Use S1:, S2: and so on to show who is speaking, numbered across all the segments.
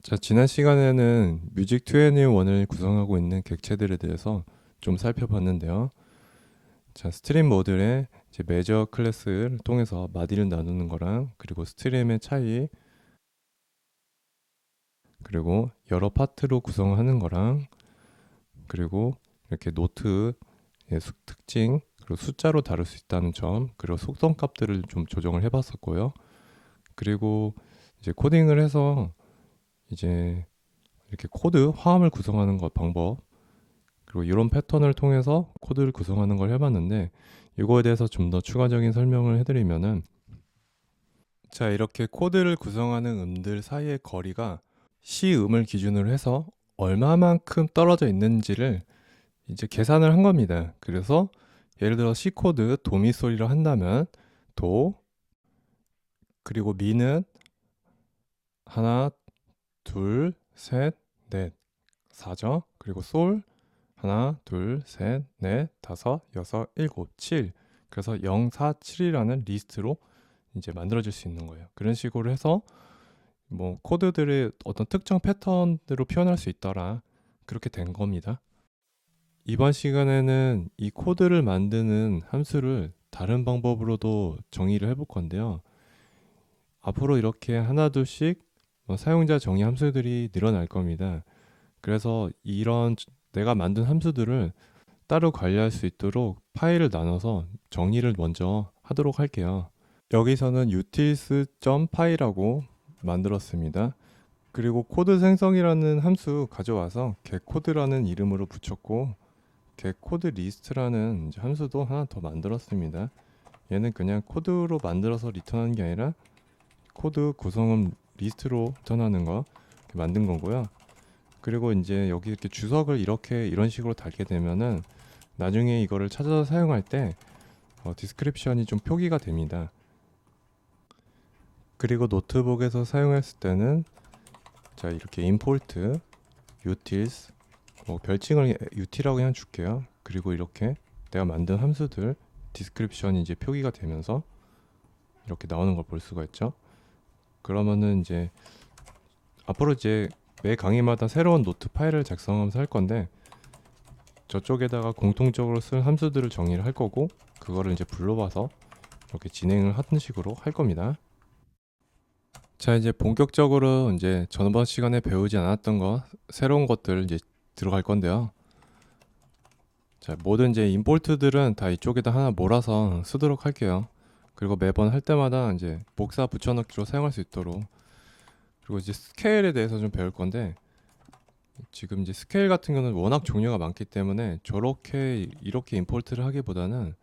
S1: 자, 지난 시간에는 뮤직2NE1을 구성하고 있는 객체들에 대해서 좀 살펴봤는데요. 자, 스트림 모듈의 이제 메저 클래스를 통해서 마디를 나누는 거랑 그리고 스트림의 차이, 그리고 여러 파트로 구성하는 거랑 그리고 이렇게 노트의 특징, 그리고 숫자로 다룰 수 있다는 점, 그리고 속성 값들을 좀 조정을 해봤었고요. 그리고 이제 코딩을 해서 이제 이렇게 코드 화음을 구성하는 것 방법, 그리고 이런 패턴을 통해서 코드를 구성하는 걸 해봤는데, 이거에 대해서 좀 더 추가적인 설명을 해드리면은, 자, 이렇게 코드를 구성하는 음들 사이의 거리가 C음을 기준으로 해서 얼마만큼 떨어져 있는지를 이제 계산을 한 겁니다. 그래서 예를 들어 C 코드 도미 소리를 한다면 도, 그리고 미는 하나, 둘, 셋, 넷, 4죠. 그리고 솔 하나, 둘, 셋, 넷, 다섯, 여섯, 일곱, 칠. 그래서 0, 4, 7이라는 리스트로 이제 만들어질 수 있는 거예요. 그런 식으로 해서 뭐 코드들의 어떤 특정 패턴으로 표현할 수 있더라. 그렇게 된 겁니다. 이번 시간에는 이 코드를 만드는 함수를 다른 방법으로도 정의를 해볼 건데요. 앞으로 이렇게 하나둘씩 사용자 정의 함수들이 늘어날 겁니다. 그래서 이런 내가 만든 함수들을 따로 관리할 수 있도록 파일을 나눠서 정리를 먼저 하도록 할게요. 여기서는 utils.py라고 만들었습니다. 그리고 코드 생성이라는 함수 가져와서 getCode라는 이름으로 붙였고, getCodeList라는 함수도 하나 더 만들었습니다. 얘는 그냥 코드로 만들어서 리턴하는 게 아니라 코드 구성은 리스트로 리턴하는 거 이렇게 만든 거고요. 그리고 이제 여기 이렇게 주석을 이런 식으로 달게 되면은 나중에 이거를 찾아서 사용할 때 디스크립션이 좀 표기가 됩니다. 그리고 노트북에서 사용했을 때는 자, 이렇게 import utils, 별칭을 ut라고 그냥 줄게요. 그리고 이렇게 내가 만든 함수들 디스크립션이 이제 표기가 되면서 이렇게 나오는 걸 볼 수가 있죠. 그러면은 이제 앞으로 이제 매 강의마다 새로운 노트 파일을 작성하면서 할 건데, 저쪽에다가 공통적으로 쓸 함수들을 정의를 할 거고, 그거를 이제 불러와서 이렇게 진행을 하는 식으로 할 겁니다. 자, 이제 본격적으로 이제 전번 시간에 배우지 않았던 거, 새로운 것들 이제 들어갈 건데요. 자, 모든 이제 임포트들은 다 이쪽에다 하나 몰아서 쓰도록 할게요. 그리고 매번 할 때마다 이제 복사 붙여넣기로 사용할 수 있도록. 그리고 이제 스케일에 대해서 좀 배울 건데, 지금 이제 스케일 같은 경우는 워낙 종류가 많기 때문에 저렇게 이렇게 임포트를 하기보다는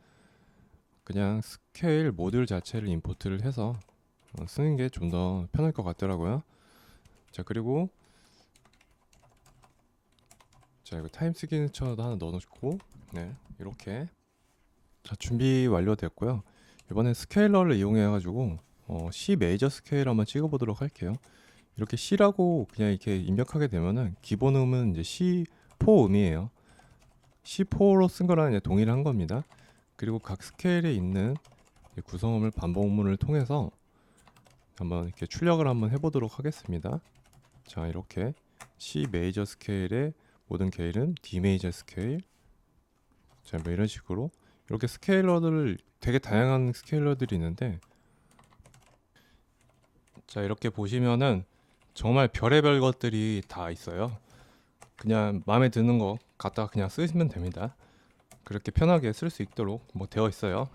S1: 그냥 스케일 모듈 자체를 임포트를 해서 쓰는 게 좀 더 편할 것 같더라고요. 자, 그리고 자, 이거 타임 시그니처도 하나 넣어놓고, 네, 이렇게. 자, 준비 완료됐고요. 이번에 스케일러를 이용해 가지고 C 메이저 스케일 한번 찍어보도록 할게요. 이렇게 C라고 그냥 이렇게 입력하게 되면은 기본 음은 이제 C4 음이에요. C4로 쓴 거랑 이제 동일한 겁니다. 그리고 각 스케일에 있는 구성음을 반복문을 통해서 한번 이렇게 출력을 한번 해보도록 하겠습니다. 자, 이렇게 C 메이저 스케일의 모든 케일은 D 메이저 스케일. 자, 뭐 이런 식으로 이렇게 스케일러들을 되게 다양한 스케일러들이 있는데, 자, 이렇게 보시면은 정말 별의별 것들이 다 있어요. 그냥 마음에 드는 거 갖다가 그냥 쓰시면 됩니다. 그렇게 편하게 쓸 수 있도록 뭐 되어 있어요.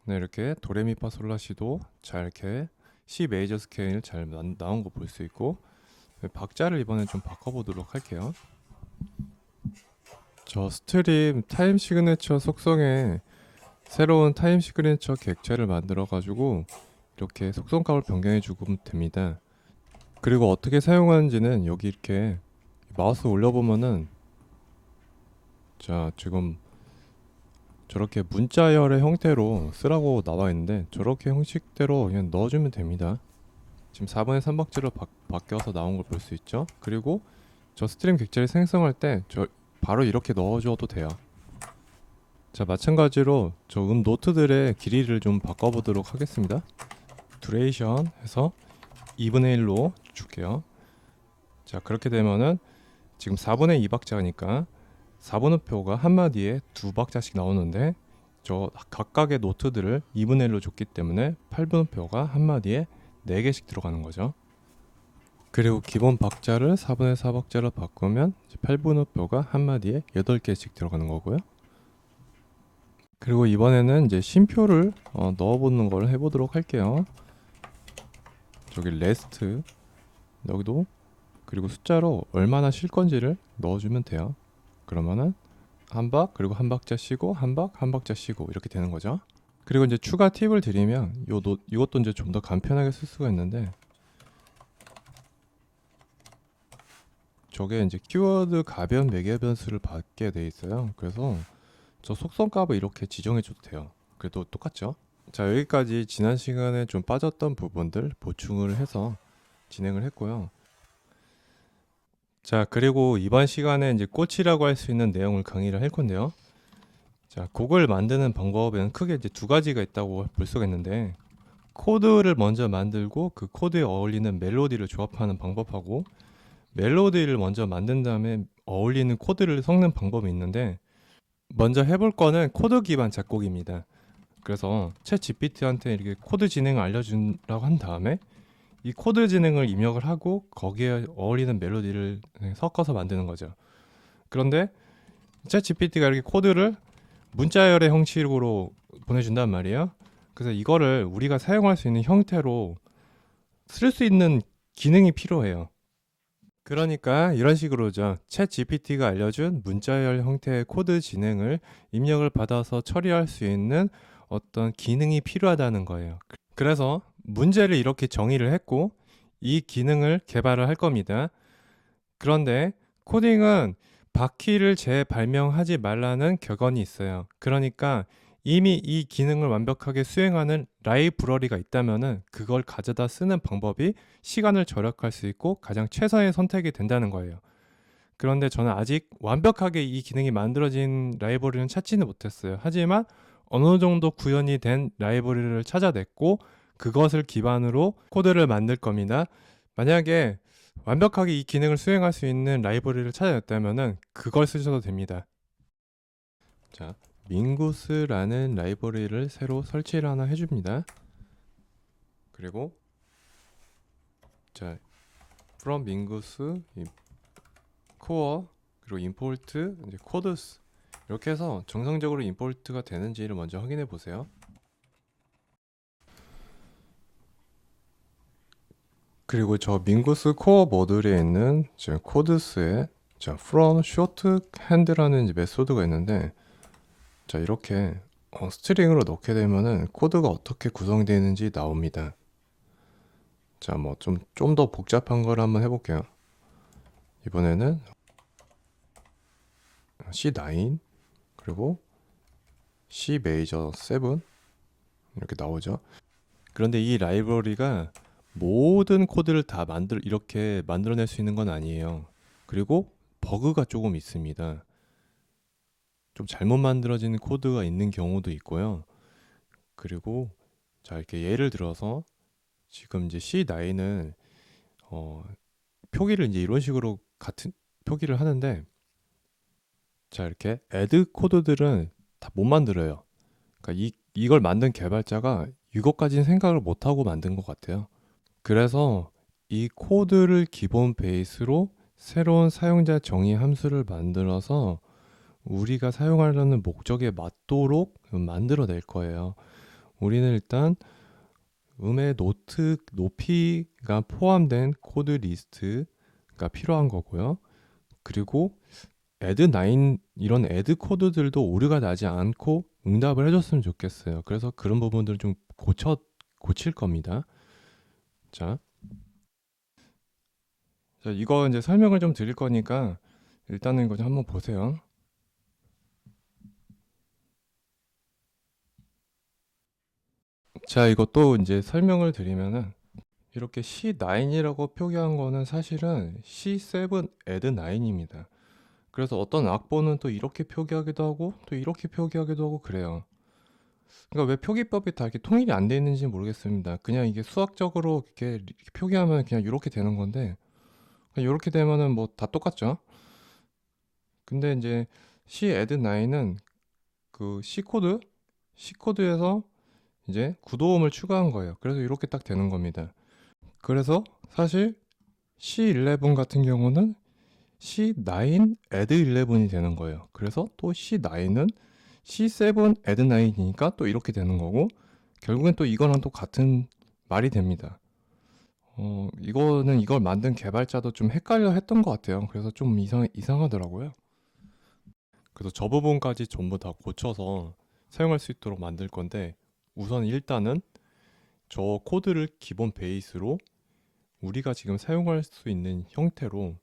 S1: 네, 이렇게 도레미파솔라시도 잘 이렇게 C 메이저 스케일 잘 나온 거 볼 수 있고, 박자를 이번에 좀 바꿔보도록 할게요. 저 스트림 타임 시그네처 속성에 새로운 타임 시그네처 객체를 만들어 가지고 이렇게 속성값을 변경해 주면 됩니다. 그리고 어떻게 사용하는지는 여기 이렇게 마우스 올려보면은, 자, 지금 저렇게 문자열의 형태로 쓰라고 나와 있는데 저렇게 형식대로 그냥 넣어주면 됩니다. 지금 4분의 3박자로 바뀌어서 나온 걸 볼 수 있죠. 그리고 저 스트림 객체를 생성할 때 저 바로 이렇게 넣어줘도 돼요. 자, 마찬가지로 저 노트들의 길이를 좀 바꿔보도록 하겠습니다. 듀레이션 해서 2분의 1로 줄게요. 자, 그렇게 되면은 지금 4분의 2박자니까 4분음표가 한마디에 2박자씩 나오는데 저 각각의 노트들을 2분의 1로 줬기 때문에 8분음표가 한마디에 4개씩 들어가는 거죠. 그리고 기본 박자를 4분의 4박자로 바꾸면 8분음표가 한마디에 8개씩 들어가는 거고요. 그리고 이번에는 이제 쉼표를 넣어보는 걸 해보도록 할게요. 저기 레스트 여기도 그리고 숫자로 얼마나 쉴 건지를 넣어주면 돼요. 그러면은 한 박 그리고 한 박자 쉬고 한 박자 쉬고 이렇게 되는 거죠. 그리고 이제 추가 팁을 드리면 이것도 이제 좀 더 간편하게 쓸 수가 있는데 저게 이제 키워드 가변 매개 변수를 받게 돼 있어요. 그래서 저 속성값을 이렇게 지정해 줘도 돼요. 그래도 똑같죠? 자, 여기까지 지난 시간에 좀 빠졌던 부분들 보충을 해서 진행을 했고요. 자, 그리고 이번 시간에 이제 꽃이라고 할 수 있는 내용을 강의를 할 건데요. 자, 곡을 만드는 방법에는 크게 이제 두 가지가 있다고 볼 수가 있는데 코드를 먼저 만들고 그 코드에 어울리는 멜로디를 조합하는 방법하고 멜로디를 먼저 만든 다음에 어울리는 코드를 섞는 방법이 있는데 먼저 해볼 거는 코드 기반 작곡입니다. 그래서 챗 GPT한테 이렇게 코드 진행을 알려준다고 한 다음에 이 코드 진행을 입력을 하고 거기에 어울리는 멜로디를 섞어서 만드는 거죠. 그런데 챗 GPT가 이렇게 코드를 문자열의 형식으로 보내준단 말이에요. 그래서 이거를 우리가 사용할 수 있는 형태로 쓸 수 있는 기능이 필요해요. 그러니까 이런 식으로죠. 챗 GPT가 알려준 문자열 형태의 코드 진행을 입력을 받아서 처리할 수 있는 어떤 기능이 필요하다는 거예요. 그래서 문제를 이렇게 정의를 했고 이 기능을 개발을 할 겁니다. 그런데 코딩은 바퀴를 재발명하지 말라는 격언이 있어요. 그러니까 이미 이 기능을 완벽하게 수행하는 라이브러리가 있다면은 그걸 가져다 쓰는 방법이 시간을 절약할 수 있고 가장 최선의 선택이 된다는 거예요. 그런데 저는 아직 완벽하게 이 기능이 만들어진 라이브러리는 찾지는 못했어요. 하지만 어느 정도 구현이 된 라이브러리를 찾아냈고 그것을 기반으로 코드를 만들 겁니다. 만약에 완벽하게 이 기능을 수행할 수 있는 라이브러리를 찾아냈다면은 그걸 쓰셔도 됩니다. 자, 민구스라는 라이브러리를 새로 설치를 하나 해줍니다. 그리고 자, from 민구스 코어 그리고 임포트 이제 코드스 이렇게 해서 정상적으로 임포트가 되는지를 먼저 확인해 보세요. 그리고 저 민구스 코어 모듈에 있는 코드스에 자, from shorthand라는 메소드가 있는데 자, 이렇게 스트링으로 넣게 되면은 코드가 어떻게 구성되어 있는지 나옵니다. 자, 뭐 좀 더 복잡한 걸 한번 해볼게요. 이번에는 C9 그리고 C 메이저 7 이렇게 나오죠. 그런데 이 라이브러리가 모든 코드를 다 이렇게 만들어낼 수 있는 건 아니에요. 그리고 버그가 조금 있습니다. 좀 잘못 만들어진 코드가 있는 경우도 있고요. 그리고 자, 이렇게 예를 들어서 지금 이제 C9은 표기를 이제 이런 식으로 같은 표기를 하는데 자, 이렇게 add 코드들은 다 못 만들어요. 그러니까 이걸 만든 개발자가 이것까지는 생각을 못 하고 만든 것 같아요. 그래서 이 코드를 기본 베이스로 새로운 사용자 정의 함수를 만들어서 우리가 사용하려는 목적에 맞도록 만들어낼 거예요. 우리는 일단 음의 노트 높이가 포함된 코드 리스트가 필요한 거고요. 그리고 add9 이런 add 코드들도 오류가 나지 않고 응답을 해줬으면 좋겠어요. 그래서 그런 부분들을 좀 고칠 겁니다. 자, 이거 이제 설명을 좀 드릴 거니까 일단은 이거 좀 한번 보세요. 자, 이것도 이제 설명을 드리면은 이렇게 C9이라고 표기한 거는 사실은 C7 add 9입니다. 그래서 어떤 악보는 또 이렇게 표기하기도 하고 또 이렇게 표기하기도 하고 그래요. 그러니까 왜 표기법이 다 이렇게 통일이 안 돼 있는지 모르겠습니다. 그냥 이게 수학적으로 이렇게 표기하면 그냥 이렇게 되는 건데 이렇게 되면은 뭐 다 똑같죠. 근데 이제 C add 9은 그 C 코드에서 이제 구도음을 추가한 거예요. 그래서 이렇게 딱 되는 겁니다. 그래서 사실 C11 같은 경우는 C9 add 11이 되는 거예요. 그래서 또 C9은 C7 add 9이니까 또 이렇게 되는 거고 결국엔 또 이거랑 또 같은 말이 됩니다. 이거는 이걸 만든 개발자도 좀 헷갈려 했던 것 같아요. 그래서 좀 이상하더라고요. 그래서 저 부분까지 전부 다 고쳐서 사용할 수 있도록 만들 건데 우선 일단은 저 코드를 기본 베이스로 우리가 지금 사용할 수 있는 형태로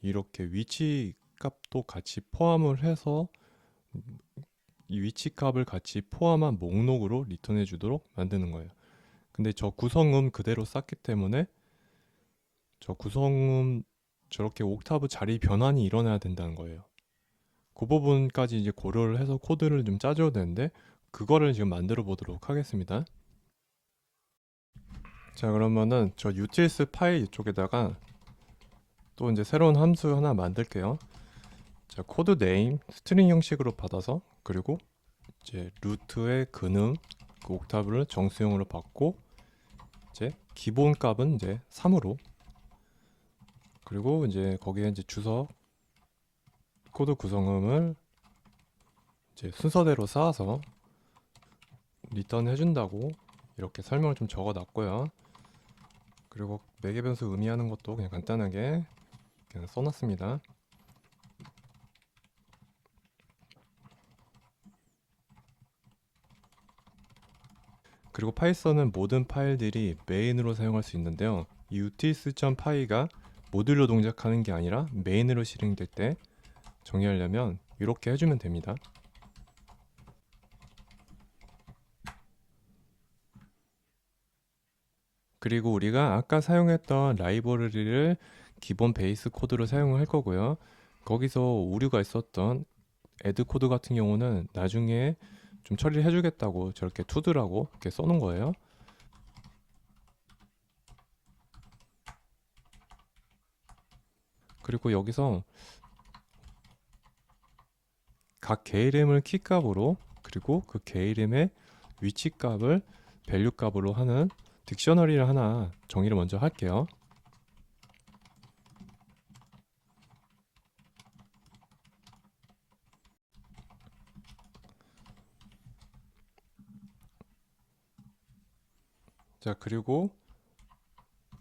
S1: 이렇게 위치 값도 같이 포함을 해서 이 위치 값을 같이 포함한 목록으로 리턴해 주도록 만드는 거예요. 근데 저 구성음 그대로 쌌기 때문에 저 구성음 저렇게 옥타브 자리 변환이 일어나야 된다는 거예요. 그 부분까지 이제 고려를 해서 코드를 좀 짜줘야 되는데 그거를 지금 만들어 보도록 하겠습니다. 자, 그러면은 저 utils 파일 이쪽에다가 또 이제 새로운 함수 하나 만들게요. 자, 코드 네임 스트링 형식으로 받아서 그리고 이제 루트의 근음 그 옥타브를 정수형으로 받고 이제 기본 값은 이제 3으로 그리고 이제 거기에 이제 주석 코드 구성음을 이제 순서대로 쌓아서 리턴 해준다고 이렇게 설명을 좀 적어 놨고요. 그리고 매개 변수 의미하는 것도 그냥 간단하게 그냥 써놨습니다. 그리고 파이썬은 모든 파일들이 메인으로 사용할 수 있는데요. 이 utils.py가 모듈로 동작하는 게 아니라 메인으로 실행될 때 정의하려면 이렇게 해주면 됩니다. 그리고 우리가 아까 사용했던 라이브러리를 기본 베이스 코드로 사용할 거고요. 거기서 오류가 있었던 애드 코드 같은 경우는 나중에 좀 처리를 해주겠다고 저렇게 투드라고 이렇게 써놓은 거예요. 그리고 여기서 각 개이름을 키값으로 그리고 그 개이름의 위치값을 밸류 값으로 하는 딕셔너리를 하나 정의를 먼저 할게요. 자, 그리고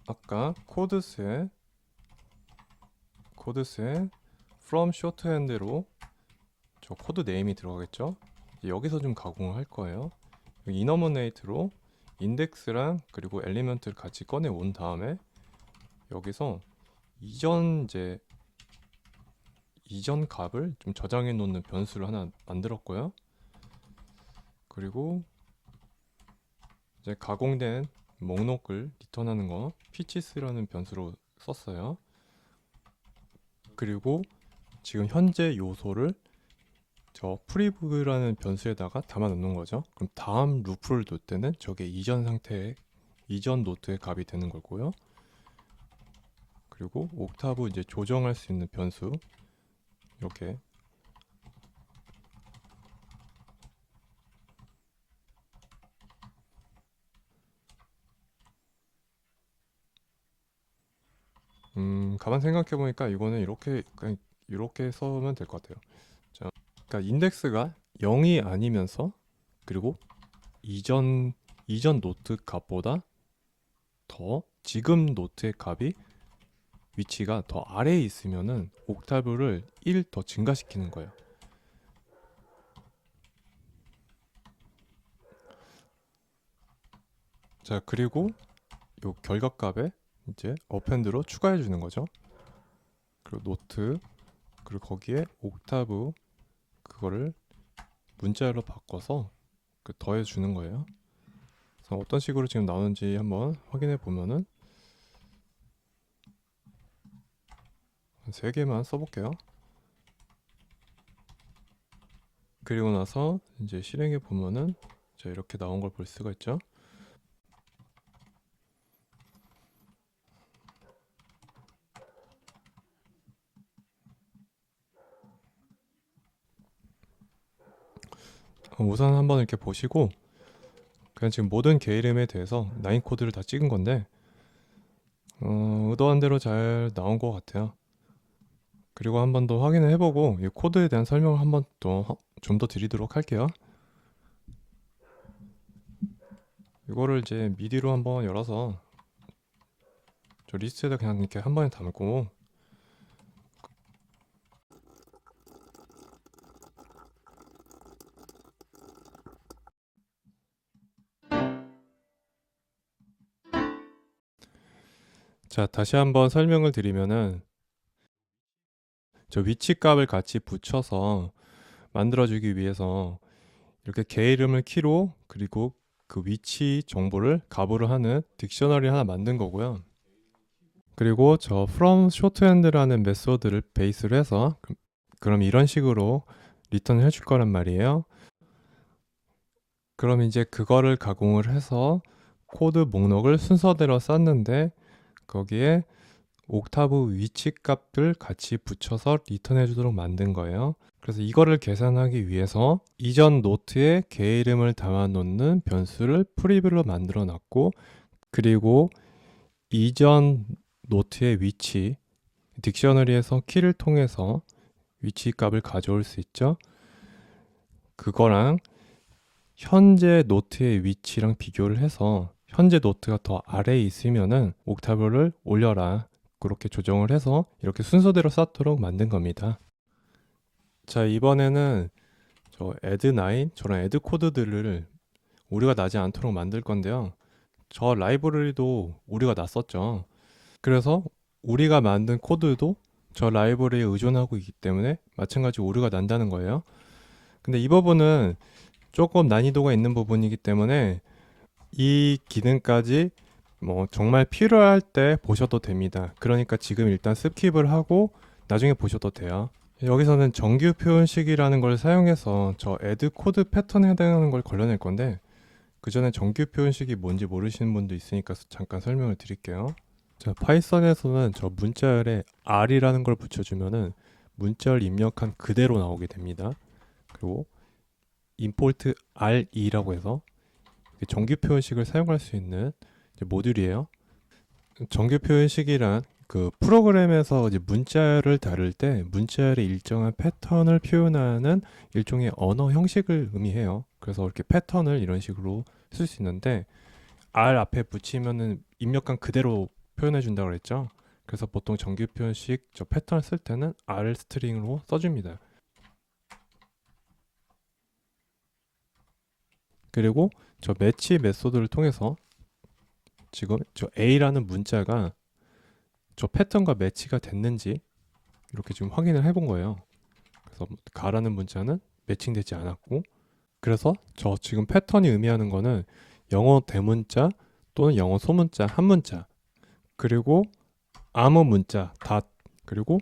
S1: 아까 코드스에 from shorthand로 저 코드 네임이 들어가겠죠. 여기서 좀 가공을 할 거예요. 이너머네이트로 인덱스랑 그리고 엘리먼트를 같이 꺼내 온 다음에 여기서 이전 값을 좀 저장해 놓는 변수를 하나 만들었고요. 그리고 이제 가공된 목록을 리턴하는 거 pitches라는 변수로 썼어요. 그리고 지금 현재 요소를 저 프리브라는 변수에다가 담아 놓는 거죠. 그럼 다음 루프를 놓을 때는 저게 이전 노트의 값이 되는 거고요. 그리고 옥타브 이제 조정할 수 있는 변수 이렇게 가만 생각해 보니까 이거는 이렇게 그냥 이렇게 써면 될 것 같아요. 자, 그러니까 인덱스가 0이 아니면서 그리고 이전 노트 값보다 더 지금 노트의 값이 위치가 더 아래에 있으면은 옥타브를 1 더 증가시키는 거예요. 자, 그리고 요 결과값에 이제 어펜드로 추가해 주는 거죠. 그리고 노트 그리고 거기에 옥타브 그거를 문자로 바꿔서 그 더해 주는 거예요. 그래서 어떤 식으로 지금 나오는지 한번 확인해 보면은 한 3개만 써볼게요. 그리고 나서 이제 실행해 보면은 자, 이렇게 나온 걸 볼 수가 있죠. 우선 한번 이렇게 보시고 그냥 지금 모든 개 이름에 대해서 라인 코드를 다 찍은 건데 의도한 대로 잘 나온 것 같아요. 그리고 한 번 더 확인을 해보고 이 코드에 대한 설명을 한 번 또 좀 더 드리도록 할게요. 이거를 이제 미디로 한번 열어서 저 리스트에다 그냥 이렇게 한 번에 담고 자, 다시 한번 설명을 드리면은 저 위치 값을 같이 붙여서 만들어주기 위해서 이렇게 개 이름을 키로 그리고 그 위치 정보를 값으로 하는 딕셔너리 하나 만든 거고요. 그리고 저 from shorthand라는 메소드를 베이스로 해서 그럼 이런 식으로 리턴을 해줄 거란 말이에요. 그럼 이제 그거를 가공을 해서 코드 목록을 순서대로 쌌는데 거기에 옥타브 위치 값을 같이 붙여서 리턴해 주도록 만든 거예요. 그래서 이거를 계산하기 위해서 이전 노트에 개 이름을 담아 놓는 변수를 프리뷰로 만들어 놨고 그리고 이전 노트의 위치 딕셔너리에서 키를 통해서 위치 값을 가져올 수 있죠. 그거랑 현재 노트의 위치랑 비교를 해서 현재 노트가 더 아래에 있으면은 옥타브를 올려라 그렇게 조정을 해서 이렇게 순서대로 쌓도록 만든 겁니다. 자, 이번에는 저 add9 저런 add 코드들을 오류가 나지 않도록 만들 건데요. 저 라이브러리도 오류가 났었죠. 그래서 우리가 만든 코드도 저 라이브러리에 의존하고 있기 때문에 마찬가지로 오류가 난다는 거예요. 근데 이 부분은 조금 난이도가 있는 부분이기 때문에 이 기능까지 뭐 정말 필요할 때 보셔도 됩니다. 그러니까 지금 일단 스킵을 하고 나중에 보셔도 돼요. 여기서는 정규 표현식이라는 걸 사용해서 저 add 코드 패턴에 해당하는 걸 걸러낼 건데 그 전에 정규 표현식이 뭔지 모르시는 분도 있으니까 잠깐 설명을 드릴게요. 자, 파이썬에서는 저 문자열에 r이라는 걸 붙여주면은 문자열 입력한 그대로 나오게 됩니다. 그리고 import re라고 해서 정규 표현식을 사용할 수 있는 모듈이에요. 정규 표현식이란 그 프로그램에서 이제 문자열을 다룰 때 문자열의 일정한 패턴을 표현하는 일종의 언어 형식을 의미해요. 그래서 이렇게 패턴을 이런 식으로 쓸 수 있는데 R 앞에 붙이면은 입력한 그대로 표현해 준다고 그랬죠. 그래서 보통 정규 표현식 저 패턴을 쓸 때는 R 스트링으로 써줍니다. 그리고 저 매치 메소드를 통해서 지금 저 A라는 문자가 저 패턴과 매치가 됐는지 이렇게 지금 확인을 해본 거예요. 그래서 가라는 문자는 매칭되지 않았고 그래서 저 지금 패턴이 의미하는 거는 영어 대문자 또는 영어 소문자 한 문자 그리고 아무 문자 닷 그리고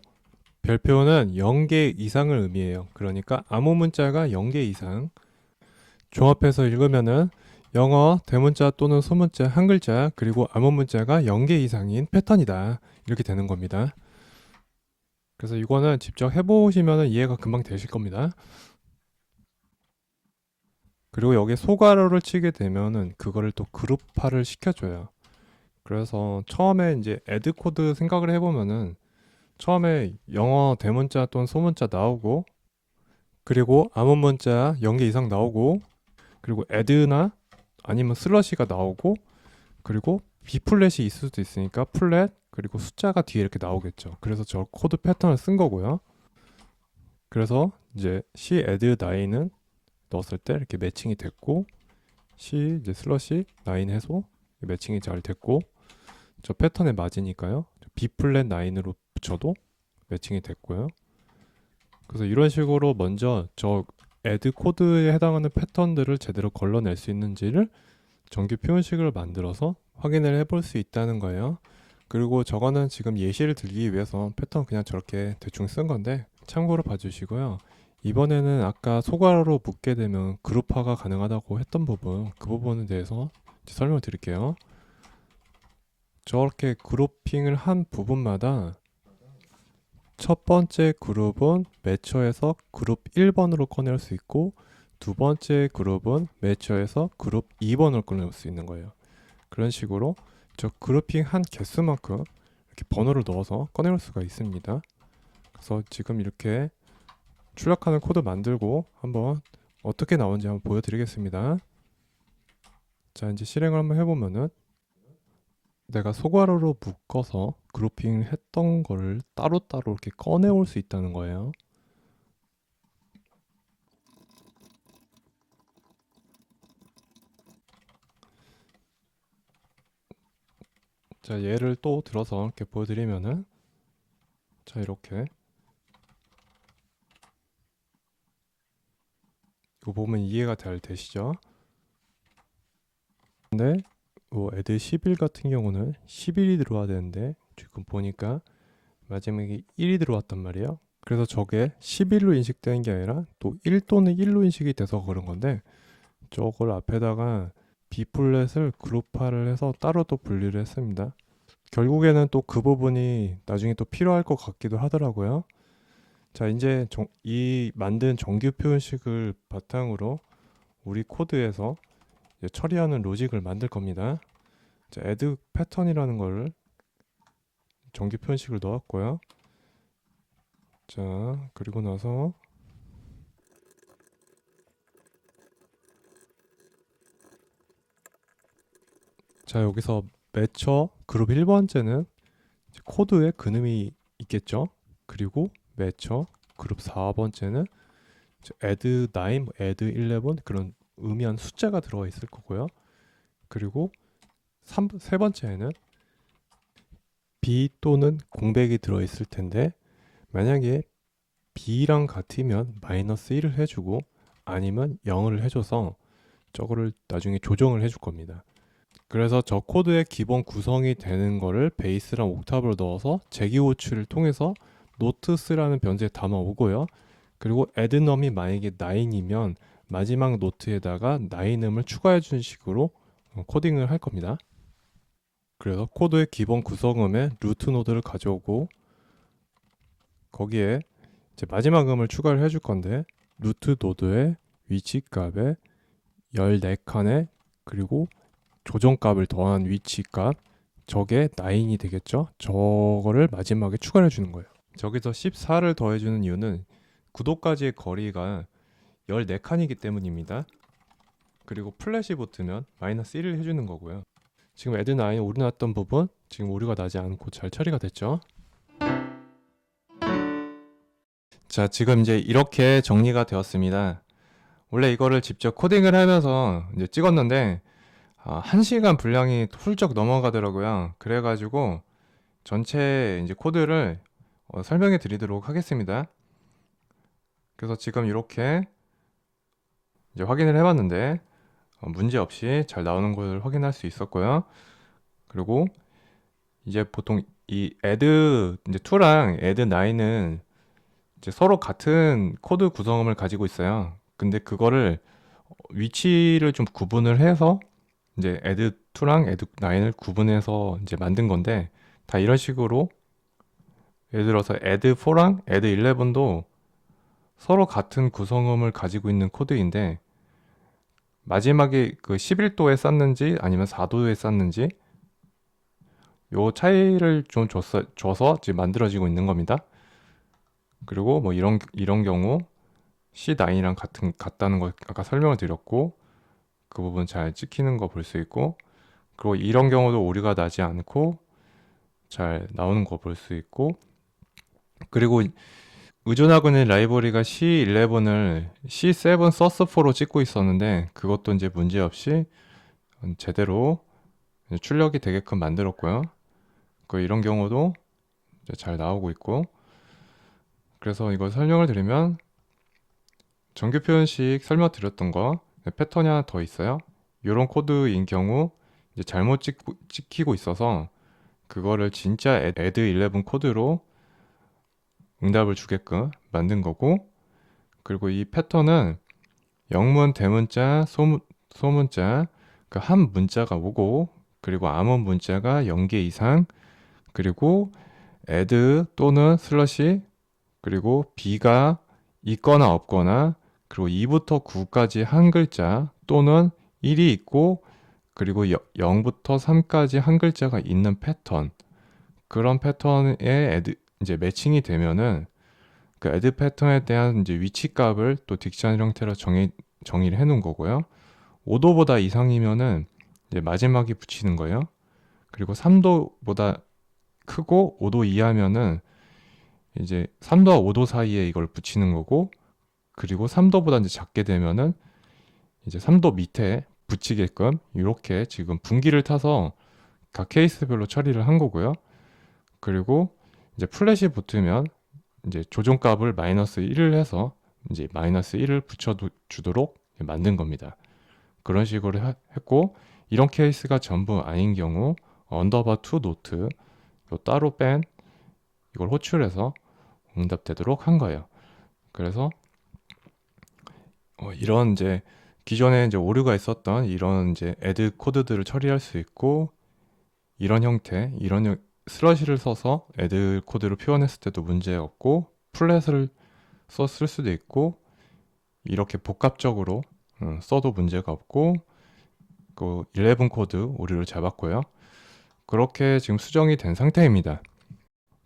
S1: 별표는 0개 이상을 의미해요. 그러니까 아무 문자가 0개 이상 종합해서 읽으면은 영어 대문자 또는 소문자 한 글자 그리고 아무 문자가 0개 이상인 패턴이다 이렇게 되는 겁니다. 그래서 이거는 직접 해보시면 이해가 금방 되실 겁니다. 그리고 여기에 소괄호를 치게 되면은 그거를 또 그룹화를 시켜줘요. 그래서 처음에 이제 애드 코드 생각을 해보면은 처음에 영어 대문자 또는 소문자 나오고 그리고 아무 문자 0개 이상 나오고 그리고 애드나 아니면 슬러시가 나오고 그리고 비플랫이 있을 수도 있으니까 플랫 그리고 숫자가 뒤에 이렇게 나오겠죠. 그래서 저 코드 패턴을 쓴 거고요. 그래서 이제 C add 9은 넣었을 때 이렇게 매칭이 됐고 C 이제 슬러시 9 해서 매칭이 잘 됐고 저 패턴에 맞으니까요. B 플랫 9으로 붙여도 매칭이 됐고요. 그래서 이런 식으로 먼저 저 add 코드에 해당하는 패턴들을 제대로 걸러낼 수 있는지를 정규 표현식을 만들어서 확인을 해볼 수 있다는 거예요. 그리고 저거는 지금 예시를 들기 위해서 패턴 그냥 저렇게 대충 쓴 건데 참고로 봐주시고요. 이번에는 아까 소괄호로 묶게 되면 그룹화가 가능하다고 했던 부분, 그 부분에 대해서 설명을 드릴게요. 저렇게 그룹핑을 한 부분마다 첫 번째 그룹은 매처에서 그룹 1번으로 꺼낼 수 있고, 두 번째 그룹은 매처에서 그룹 2번으로 꺼낼 수 있는 거예요. 그런 식으로 저 그룹핑 한 개수만큼 이렇게 번호를 넣어서 꺼낼 수가 있습니다. 그래서 지금 이렇게 출력하는 코드 만들고 한번 어떻게 나오는지 한번 보여드리겠습니다. 자, 이제 실행을 한번 해보면은 내가 소괄호로 묶어서 그룹핑 했던 거를 따로따로 이렇게 꺼내올 수 있다는 거예요. 자, 예를 또 들어서 이렇게 보여드리면은, 자, 이렇게 이거 보면 이해가 잘 되시죠? 근데 뭐 애들 11 같은 경우는 11이 들어와야 되는데 지금 보니까 마지막에 1이 들어왔단 말이에요. 그래서 저게 11로 인식되는 게 아니라 또 1 또는 1로 인식이 돼서 그런 건데, 저걸 앞에다가 B플랫을 그룹화를 해서 따로 또 분리를 했습니다. 결국에는 또 그 부분이 나중에 또 필요할 것 같기도 하더라고요. 자, 이제 이 만든 정규 표현식을 바탕으로 우리 코드에서 이제 처리하는 로직을 만들 겁니다. 자, add 패턴이라는 걸 정규 표현식을 넣었고요. 자, 그리고 나서 자, 여기서 매처 그룹 1번째는 코드에 근음이 있겠죠. 그리고 매처 그룹 4번째는 add 9, add 11 그런 의미한 숫자가 들어가 있을 거고요. 그리고 세 번째에는 B 또는 공백이 들어있을 텐데, 만약에 B랑 같으면 마이너스 1을 해주고 아니면 0을 해줘서 저거를 나중에 조정을 해줄 겁니다. 그래서 저 코드의 기본 구성이 되는 거를 베이스랑 옥탑을 넣어서 재기호출을 통해서 노트스라는 변수에 담아오고요. 그리고 addnum이 만약에 9이면 마지막 노트에다가 9음을 추가해 주는 식으로 코딩을 할 겁니다. 그래서 코드의 기본 구성음에 루트 노드를 가져오고 거기에 이제 마지막 음을 추가를 해줄 건데, 루트 노드의 위치 값에 14칸에 그리고 조정값을 더한 위치 값, 저게 9이 되겠죠. 저거를 마지막에 추가를 해주는 거예요. 저기서 14를 더해주는 이유는 구도까지의 거리가 14칸이기 때문입니다. 그리고 플래시 붙으면 마이너스 1을 해주는 거고요. 지금 add 9 오류 났던 부분 지금 오류가 나지 않고 잘 처리가 됐죠. 자, 지금 이제 이렇게 정리가 되었습니다. 원래 이거를 직접 코딩을 하면서 이제 찍었는데 1시간 분량이 훌쩍 넘어가더라고요. 그래가지고 전체 이제 코드를 설명해 드리도록 하겠습니다. 그래서 지금 이렇게 이제 확인을 해봤는데 문제 없이 잘 나오는 걸 확인할 수 있었고요. 그리고 이제 보통 이 add 이제 2랑 add 9은 이제 서로 같은 코드 구성음을 가지고 있어요. 근데 그거를 위치를 좀 구분을 해서 이제 add 2랑 add 9을 구분해서 이제 만든 건데, 다 이런 식으로 예를 들어서 add 4랑 add 11도 서로 같은 구성음을 가지고 있는 코드인데, 마지막에 그 11도에 쌌는지 아니면 4도에 쌌는지 요 차이를 좀 줘서 지금 만들어지고 있는 겁니다. 그리고 뭐 이런 경우 C9이랑 같다는 거 아까 설명을 드렸고, 그 부분 잘 찍히는 거 볼 수 있고, 그리고 이런 경우도 오류가 나지 않고 잘 나오는 거 볼 수 있고, 그리고 의존하고 있는 라이브러리가 C11을 C7 source4로 찍고 있었는데 그것도 이제 문제없이 제대로 출력이 되게끔 만들었고요. 이런 경우도 이제 잘 나오고 있고, 그래서 이걸 설명을 드리면 정규 표현식 설명드렸던 거 패턴이 하나 더 있어요. 이런 코드인 경우 이제 잘못 찍히고 있어서 그거를 진짜 add 11 코드로 응답을 주게끔 만든 거고, 그리고 이 패턴은 영문, 대문자, 소문자 그 한 문자가 오고, 그리고 암호 문자가 0개 이상, 그리고 add 또는 슬러시, 그리고 b가 있거나 없거나, 그리고 2부터 9까지 한 글자 또는 1이 있고, 그리고 0부터 3까지 한 글자가 있는 패턴, 그런 패턴에 이제 매칭이 되면은 그 add 패턴에 대한 이제 위치 값을 또 딕션 형태로 정의를 해 놓은 거고요. 5도보다 이상이면은 이제 마지막에 붙이는 거예요. 그리고 3도보다 크고 5도 이하면은 이제 3도와 5도 사이에 이걸 붙이는 거고, 그리고 3도보다 이제 작게 되면은 이제 3도 밑에 붙이게끔 이렇게 지금 분기를 타서 각 케이스별로 처리를 한 거고요. 그리고 이제 플랫이 붙으면 이제 조종값을 마이너스 1을 해서 이제 마이너스 1을 붙여주도록 만든 겁니다. 그런 식으로 했고, 이런 케이스가 전부 아닌 경우 언더바 투 노트 따로 뺀 이걸 호출해서 응답되도록 한 거예요. 그래서 이런 이제 기존에 이제 오류가 있었던 이런 이제 애드 코드들을 처리할 수 있고, 이런 형태, 이런 슬러시를 써서 애드 코드를 표현했을 때도 문제 없고, 플랫을 썼을 수도 있고, 이렇게 복합적으로 써도 문제가 없고, 그 11 코드 오류를 잡았고요. 그렇게 지금 수정이 된 상태입니다.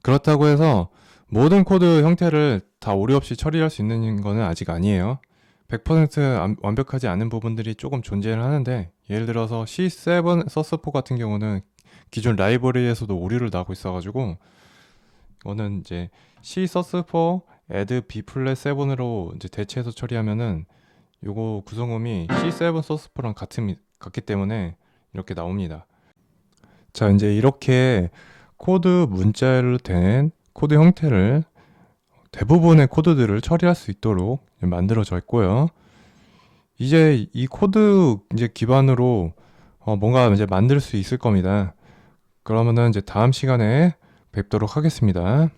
S1: 그렇다고 해서 모든 코드 형태를 다 오류 없이 처리할 수 있는 거는 아직 아니에요. 100% 완벽하지 않은 부분들이 조금 존재를 하는데, 예를 들어서 C7 source4 같은 경우는 기존 라이브러리에서도 오류를 나고 있어가지고, 이거는 이제 C source4 add B flat 7으로 이제 대체해서 처리하면은 요거 구성음이 C7 source4랑 같기 때문에 이렇게 나옵니다. 자, 이제 이렇게 코드 문자로 된 코드 형태를 대부분의 코드들을 처리할 수 있도록 만들어져 있고요. 이제 이 코드 이제 기반으로 뭔가 이제 만들 수 있을 겁니다. 그러면은 이제 다음 시간에 뵙도록 하겠습니다.